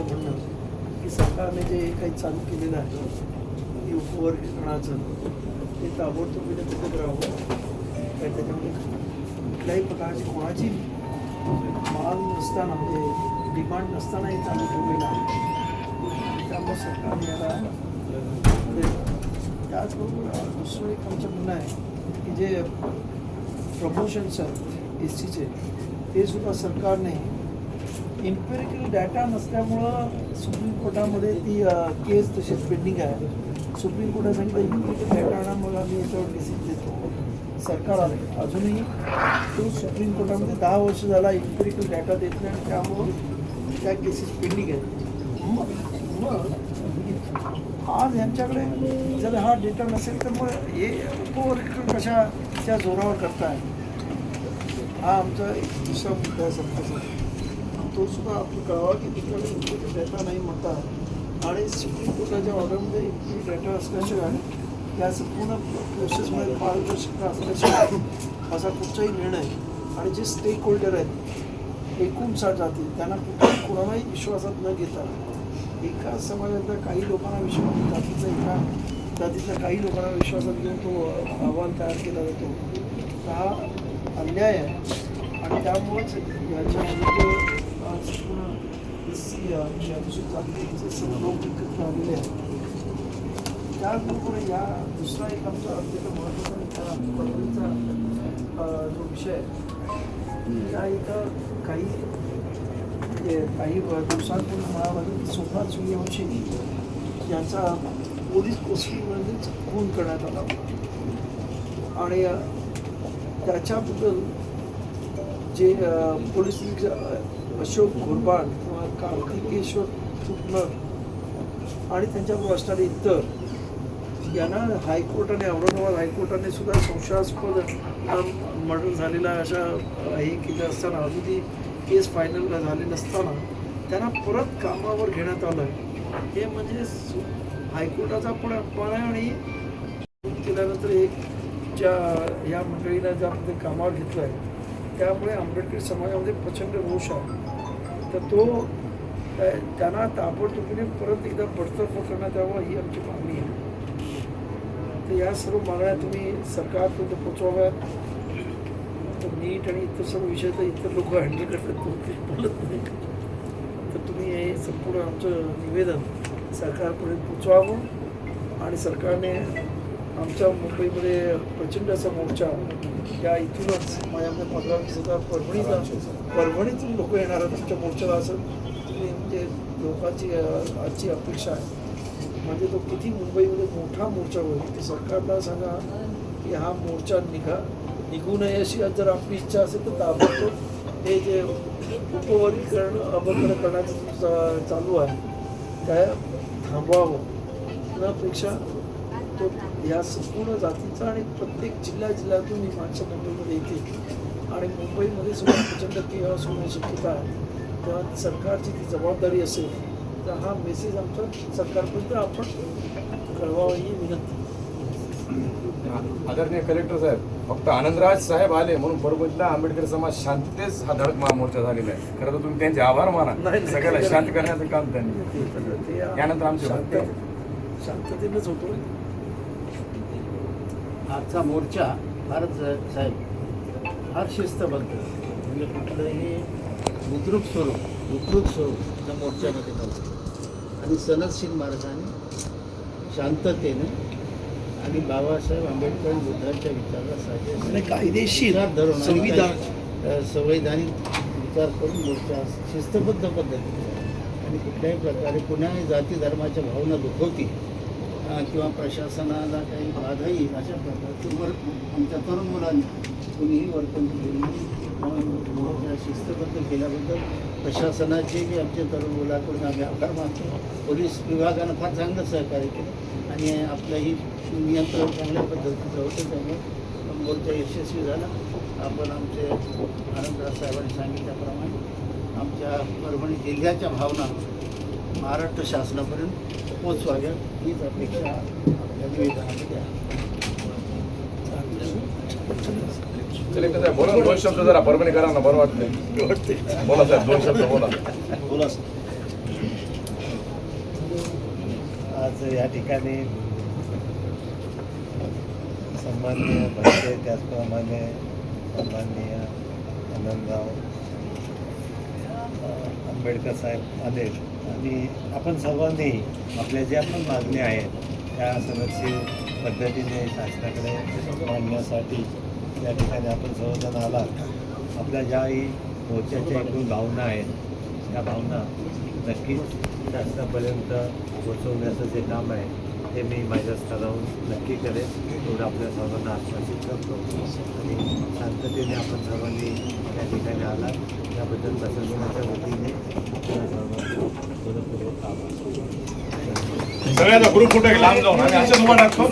आमचं म्हणणं की सरकारने जे काही चालू केलेलं आहे की उपवर्गीकरणाचं ते ताबडतोबीने तिथे करावं. काय त्याच्यामध्ये कुठल्याही प्रकारची कोणाची माग नसताना म्हणजे डिमांड नसताना हे चालू ठेवलेलं आहे. त्यामुळे सरकारने याला त्याचबरोबर दुसरं एक आमचं म्हणणं आहे की जे प्रमोशन्स आहेत एस सीचे ते सुद्धा सरकारने इम्पेरिकल डाटा नसल्यामुळं सुप्रीम कोर्टामध्ये ती केस तशीच पेंडिंग आहे. सुप्रीम कोर्टाने सांगितलं इम्पेरिकल डाटा आणा मग आम्ही याच्यावर डिसिजन देतो. सरकार अजूनही तो सुप्रीम कोर्टामध्ये 10 वर्ष झाला इम्पेरिकल डाटा देत नाही आणि त्यामुळं त्या केसेस पेंडिंग आहेत. मग आज यांच्याकडे जर हा डेटा नसेल तर मग हे उपवर्गीकरण कशाच्या जोरावर करताय हा आमचा एक दुसरा मुद्दा आहे सरकारचा. तो सुद्धा आपण कळावा की तिकडे इम्पेरिकल डाटा नाही म्हणतात आणि सुप्रीम कोर्टाच्या ऑर्डरमध्ये इम्पेरिकल डाटा असल्याशिवाय या संपूर्ण प्रोसेसमध्ये पारदर्शकता असल्याशिवाय असा कुठचाही निर्णय आणि जे स्टेक होल्डर आहेत 59 जाती त्यांना कुठेही कोणालाही विश्वासात न घेता एका समाजातल्या काही लोकांना विश्वास जातीचा एका जातीतल्या काही लोकांना विश्वासात घेऊन तो अहवाल तयार केला जातो. हा अन्याय आहे आणि त्यामुळंच याच्यामध्ये संपूर्ण अनुसूचित जातीचे सर्व लोक एकत्र आलेले आहेत. त्याचबरोबर या दुसरा एक आमचा अत्यंत महत्त्वाचा परभणीचा जो विषय आहे त्या इथं काही दिवसांपूर्वी म्हणावं सोमनाथ सूर्यवंशी यांचा पोलीस कोस्टिंगमध्येच खून करण्यात आला होता आणि त्याच्याबद्दल जे पोलीस अशोक घोरबाड किंवा कार्तिकेश्वर तुपलर आणि त्यांच्याबरोबर असणारे इतर यांना हायकोर्टाने औरंगाबाद हायकोर्टाने सुद्धा संशयास्पद मर्डर झालेला अशा हे केलं असताना अजूनही केस फायनल झाले नसताना त्यांना परत कामावर घेण्यात आलं. हे म्हणजे हायकोर्टाचा पण अपमान आहे आणि केल्यानंतर एक ज्या ह्या मंडळीला ज्यामध्ये कामावर घेतलं आहे त्यामुळे आंबेडकर समाजामध्ये प्रचंड रोष आहे. तर तो त्यांना ताबडतोबीने परत एकदा बडतर्फ करण्यात यावं ही आमची मागणी आहे. तर या सर्व मागण्या तुम्ही सरकारपर्यंत पोचवाव्यात. तर नीट आणि इतर सर्व विषय तर इतर लोक हँडल करतात ते बोलत नाही. तर तुम्ही हे संपूर्ण आमचं निवेदन सरकारपर्यंत पोचवावं आणि सरकारने आमच्या मुंबईमध्ये प्रचंड असा मोर्चा या इथूनच माझ्यामध्ये 15-20 हजार परभणीतून लोक येणार आहेत आमच्या मोर्चाला असं तुम्ही म्हणजे लोकांची आजची अपेक्षा आहे. म्हणजे तो किती मुंबईमध्ये मोठा मोर्चा होईल ते सरकारला सांगा की हा मोर्चा निघू नये अशी जर आपली इच्छा असेल तर ताबडतोब हे जे उपवर्गीकरण अबकरण करण्याचं चालू आहे त्या थांबवावं. त्यापेक्षा तो या संपूर्ण जातीचा आणि प्रत्येक जिल्ह्यातून ही माणसं मुंबईमध्ये येतील आणि मुंबईमध्ये सुद्धा प्रचंड केओस होण्याची शक्यता आहे. तेव्हा सरकारची ती जबाबदारी असेल तर हा मेसेज आमचा सरकारपर्यंत आपण कळवावा ही विनंती. आदरणीय कलेक्टर साहेब, फक्त आनंदराज साहेब आले म्हणून परभणीतला आंबेडकर समाज शांततेच हा धडक महामोर्चा झालेला आहे. खरं तर तुम्ही त्यांचे आभार माना. सगळ्याला शांत करण्याचं काम त्यांनी त्यानंतर आमचे शांततेनंच होतो. आजचा मोर्चा फारच साहेब फार शिस्तबद्ध म्हणजे कुठलंही विकृत स्वरूप त्या मोर्चामध्ये नव्हतं आणि सनदशील मार्गाने शांततेने आणि बाबासाहेब आंबेडकर बुद्धांच्या विचाराला कायदेशीर धरून संविधान संवैधानिक विचार करून मोर्चा शिस्तबद्ध पद्धतीने आणि कुठल्याही प्रकारे कुणाही जाती धर्माच्या भावना दुखवतील किंवा प्रशासनाला काही बाधा येईल अशा प्रकारचं आमच्या तरुण मुलांनी कुणीही वर्तन केलेलं शिस्तबद्ध केल्याबद्दल प्रशासनाचे बी आमच्या तरुण मुलाकडून आम्ही आभार मानतो. पोलीस विभागानं फार चांगलं सहकार्य केलं आणि आपलंही नियंत्रण चांगल्या पद्धतीचं होतं. त्यामुळे मोर्चा यशस्वी झाला. आपण आमचे आनंदराज साहेबांनी सांगितल्याप्रमाणे आमच्या परभणी जिल्ह्याच्या भावना महाराष्ट्र शासनापर्यंत पोचवाव्या हीच अपेक्षा आपल्या निवेदनामध्ये आहे. कलेक्टर साहेब बोला 2 शब्द जरा परभणीकरांना बरं वाटतंय. बोला साहेब 2 शब्द बोला. बोला सर. आज या ठिकाणी सन्माननीय भरते, त्याचप्रमाणे सन्माननीय आनंदराव आंबेडकर साहेब आले आणि आपण सर्वांनी आपल्या ज्या पण मागण्या आहेत त्या संरक्षित पद्धतीने शासनाकडे मांडण्यासाठी या ठिकाणी आपण सर्वजण आला. आपल्या ज्याही मोर्चाच्या एकूण भावना आहेत त्या भावना नक्कीच शासनापर्यंत पोहोचवण्याचं जे काम आहे ते मी माझ्या स्तरावरून नक्की करेन, एवढं आपल्या सर्वांना आश्वासित करतो. आणि शांततेने आपण सर्वांनी या ठिकाणी आला याबद्दल प्रशासनाच्या वतीने आपल्या सर्वांना मनपूर्वक आभार. सगळ्याचा ग्रुप कुठे लांब जाऊन आणि अशाच उभा टाकतो.